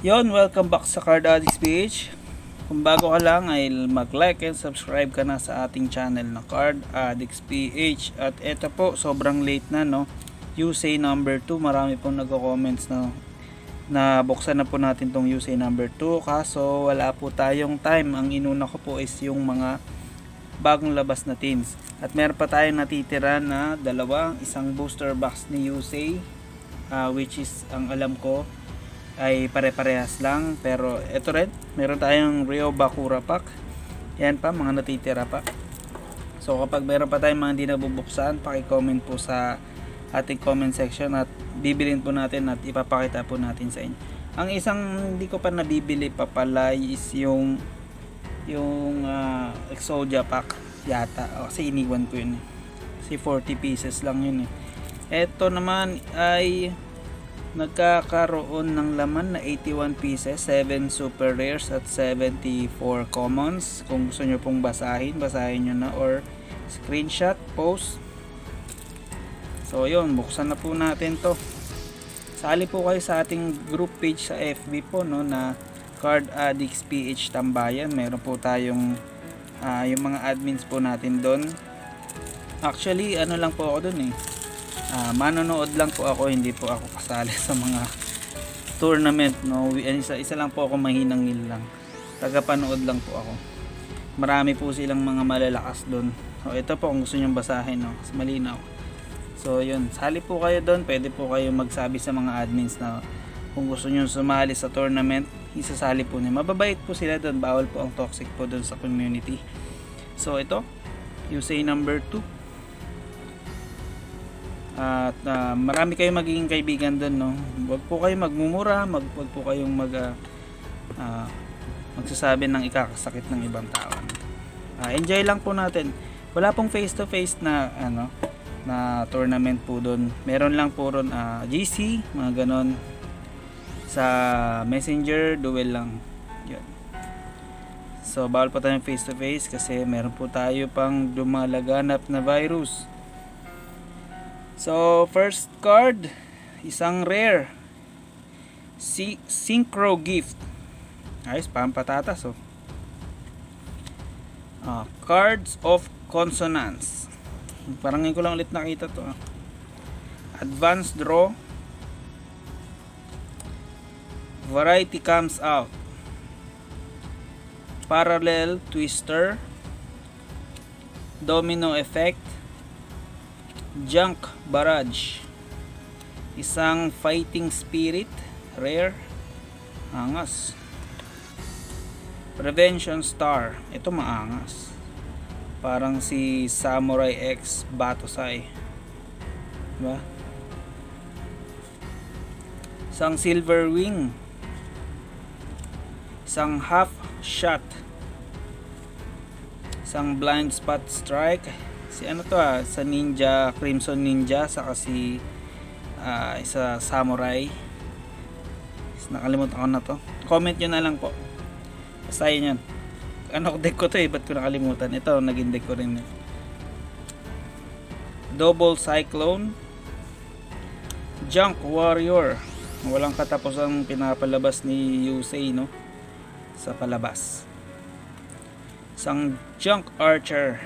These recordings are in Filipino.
Yon, welcome back sa Card Addicts PH. Kung bago ka lang ay mag-like and subscribe ka na sa ating channel na Card Addicts PH. At eto po, sobrang late na, no. YUSEI number 2, marami pong nagko-comments na buksan na po natin tong YUSEI number 2, kaso wala po tayong time. Ang inuna ko po is yung mga bagong labas na tins. At meron pa tayong natitira na isang booster box ni YUSEI, which is ang alam ko ay pare-parehas lang, pero ito rin, meron tayong Rio Bakura pack. Yan pa, mga natitira pa. So kapag meron pa tayong mga hindi nabubuksan, paki-comment po sa ating comment section at bibilin po natin at ipapakita po natin sa inyo. Ang isang hindi ko pa nabibili pa pala is yung Exodia pack yata, kasi iniwan ko yun kasi 40 pieces lang yun Ito naman ay nagkakaroon ng laman na 81 pieces, 7 super rares at 74 commons. Kung gusto nyo pong basahin nyo na or screenshot, post. So yun, buksan na po natin to. Sali po kayo sa ating group page sa FB po, no, na Card Addicts PH Tambayan. Meron po tayong yung mga admins po natin doon. Actually ano lang po ako doon manonood lang po ako, hindi po ako kasali sa mga tournament, no. Isa lang po ako, mahinang nil lang, tagapanood lang po ako. Marami po silang mga malalakas doon. So ito po, kung gusto nyo basahin, no, mas malinaw. So yun, sali po kayo doon. Pwede po kayo magsabi sa mga admins na kung gusto nyo sumali sa tournament, isasali po nyo. Mababait po sila doon, bawal po ang toxic po doon sa community. So ito, YUSEI number 2. At marami kayong magiging kaibigan doon, no. Huwag po kayong magmumura, huwag po kayong magsasabi ng ikakasakit ng ibang tao. Enjoy lang po natin. Wala pong face to face na na tournament po doon. Meron lang po ron GC, mga ganon. Sa Messenger, duel lang. Yun. So bawal po tayong face to face kasi meron po tayo pang lumalaganap na virus. So first card, isang rare synchro gift. Ayos, pampatatas cards of consonants. Parang ngayon ko lang ulit nakita to. Advanced draw, variety comes out, parallel twister, domino effect, junk barrage, isang fighting spirit rare, angas, prevention star, ito maangas, parang si Samurai X Batosai, diba? Isang silver wing, isang half shot, isang blind spot strike, si sa ninja, Crimson Ninja, saka si isa samurai. Nakalimutan ko na to, comment nyo na lang po, basta yun. Deck ko to ba't ko nakalimutan. Ito, naging deck ko rin double cyclone, junk warrior, walang katapusang pinapalabas ni YUSEI, no, sa palabas. Isang junk archer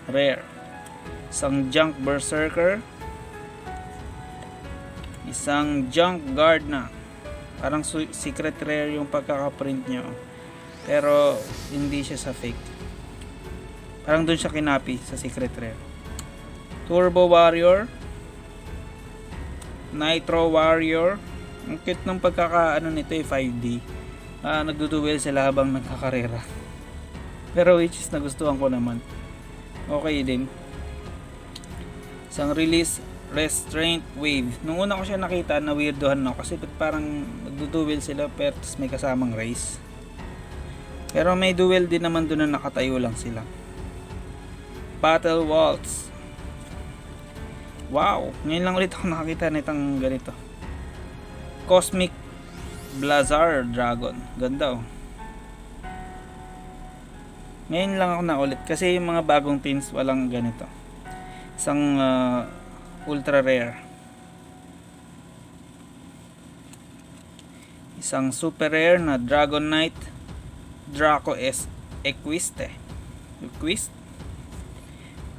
rare, isang junk berserker, isang junk guard na parang secret rare yung pagkakaprint nyo, pero hindi siya sa fake, parang dun siya kinapi sa secret rare. Turbo warrior, nitro warrior, ang cute ng pagkakaano nito 5D. Nagduduel sila habang nagkakarera, pero which is nagustuhan ko naman, okay din. Isang release restraint wave. Nung una ko siya nakita, na weirdohan kasi parang nagduduel sila pero may kasamang race, pero may duel din naman doon na nakatayo lang sila. Battle waltz, wow, ngayon lang ulit ako nakakita nitong ganito. Cosmic Blazar Dragon, ganda ngayon lang ako na ulit kasi yung mga bagong tins walang ganito. Isang ultra rare, Isang super rare na Dragon Knight Draco S Equiste.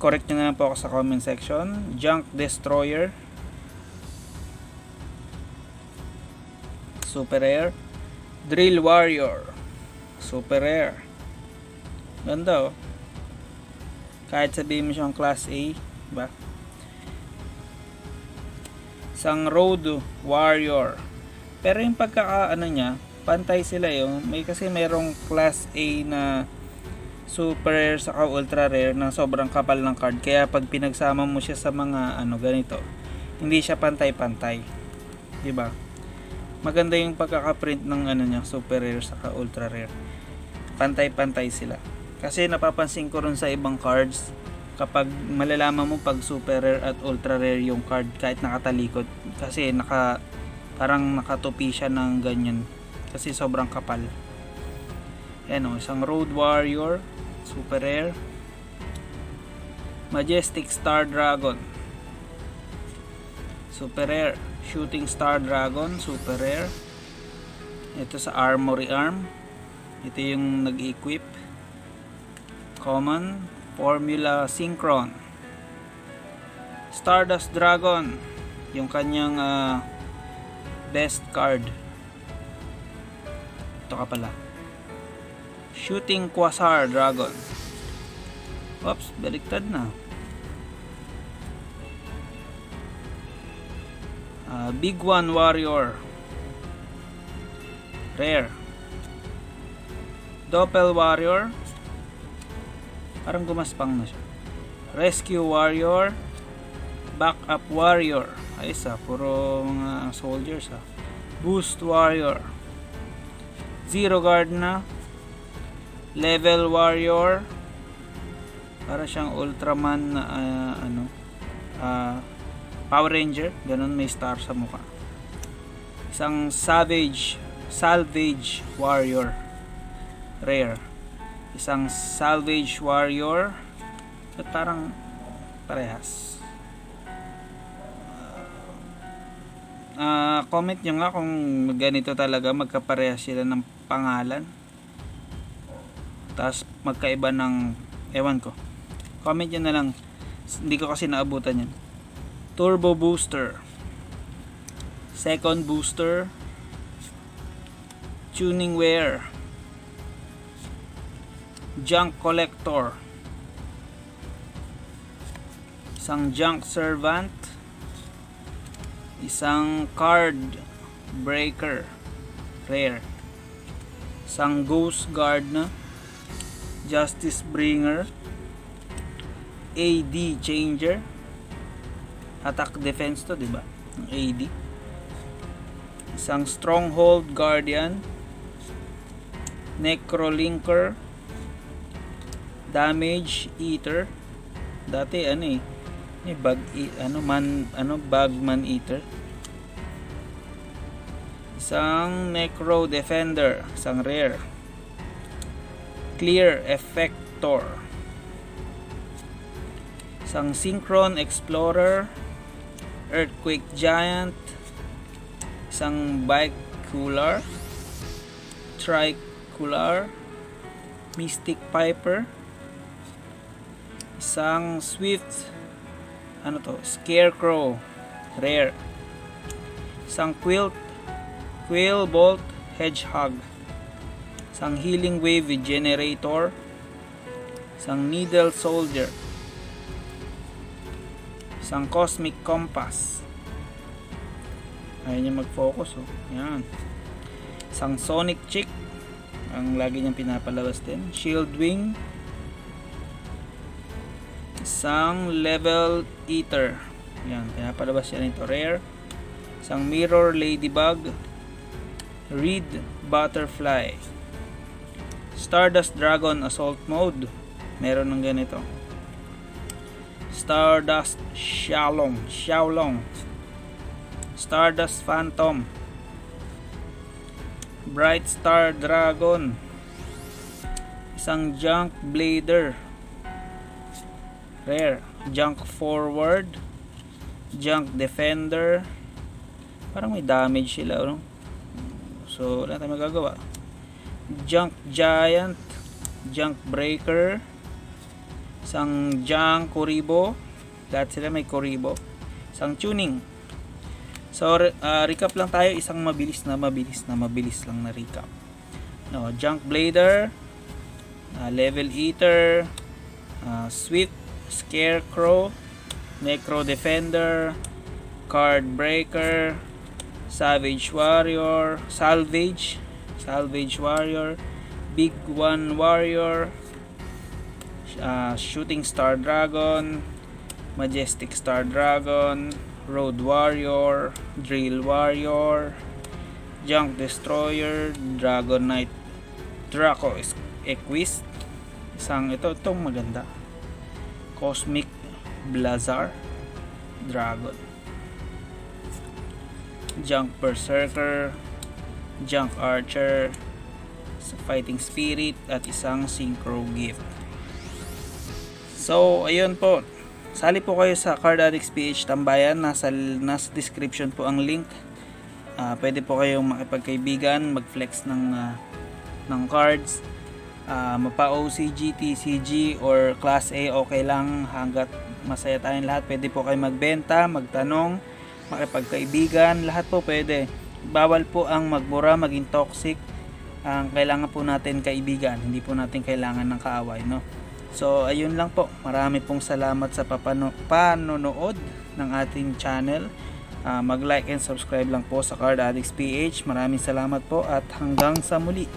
Correct nyo na lang po ako sa comment section. Junk Destroyer, super rare. Drill Warrior, super rare. Ganda oh. Kahit sabihin mo siyang class A, ba? Isang Road Warrior. Pero yung pagkakaano niya, pantay sila yung may kasi merong class A na super rare saka ultra rare na sobrang kapal ng card. Kaya pag pinagsama mo siya sa mga ano ganito, hindi siya pantay-pantay. 'Di ba? Maganda yung pagkaka-print ng ano niya, super rare saka ultra rare. Pantay-pantay sila. Kasi napapansin ko rin sa ibang cards, kapag malalaman mo pag super rare at ultra rare yung card kahit nakatalikod, kasi parang nakatupi siya ng ganyan kasi sobrang kapal. Ayan o, isang Road Warrior, super rare. Majestic Star Dragon, super rare. Shooting Star Dragon, super rare. Ito sa Armory Arm, ito yung nag-equip. Common, Formula Synchron. Stardust Dragon, yung kanyang best card. Ito ka pala. Shooting Quasar Dragon. Oops, baliktad na. Big One Warrior, rare. Doppel Warrior, parang gumaspang na siya. Rescue Warrior, Backup Warrior, ayos puro mga soldiers Boost Warrior, Zero Guard na. Level Warrior, para siyang Ultraman na Power Ranger, ganun, may star sa mukha. Isang Salvage Warrior, rare. Isang Salvage Warrior, at parang parehas. Comment nyo nga kung ganito talaga, magkaparehas sila ng pangalan, tapos magkaiba ng ewan ko. Comment nyo na lang, hindi ko kasi naabutan yan. Turbo Booster, Second Booster, Tuning Wear, Junk Collector, isang Junk Servant, isang Card Breaker, rare. Isang Ghost Guard na Justice Bringer, AD Changer, attack defense to, diba? Ang AD. Isang Stronghold Guardian, Necrolinker, Damage Eater. Dati Bagman Eater. Isang Necro Defender, isang rare. Clear Effector. Isang Synchron Explorer, Earthquake Giant, isang Bicular, Tricular, Mystic Piper, isang Swift Scarecrow, rare. Isang Quillbolt Hedgehog, isang Healing Wave Generator, isang Needle Soldier, isang Cosmic Compass. Ayaw niya mag-focus yan. Isang Sonic Chick, ang lagi niyang pinapalabas din. Shield Wing, isang Level Eater, yan, pinapalabas siya nito, rare. Isang Mirror Ladybug, Reed Butterfly. Stardust Dragon Assault Mode, meron ng ganito. Stardust Xiaolong, Stardust Phantom, Bright Star Dragon, isang Junk Blader, rare. Junk Forward, Junk Defender, parang may damage sila, So wala tayong magagawa. Junk Giant, Junk Breaker, isang Junk Kuribo, lahat sila may Kuribo, isang Tuning. So recap lang tayo, isang mabilis lang na recap. No, Junk Blader, Level Eater, Swift Scarecrow, Necro Defender, Card Breaker, Salvage Warrior, Big One Warrior, Shooting Star Dragon, Majestic Star Dragon, Road Warrior, Drill Warrior, Junk Destroyer, Dragon Knight, Draco Equist, itong maganda, Cosmic Blazar Dragon, Junk Berserker, Junk Archer, Fighting Spirit, at isang Synchro Gift. So ayun po, sali po kayo sa Card Addicts PH Tambayan. Nasa description po ang link. Pwede po kayong makipagkaibigan, mag-flex ng cards, mapa OCG, TCG or Class A, okay lang, hanggat masaya tayong lahat. Pwede po kayo magbenta, magtanong, makipagkaibigan, lahat po pwede. Bawal po ang magmura, maging toxic. Ang kailangan po natin kaibigan, hindi po natin kailangan ng kaaway, no? So ayun lang po, marami pong salamat sa panonood ng ating channel. Mag-like and subscribe lang po sa Card Addicts PH. Maraming salamat po at hanggang sa muli.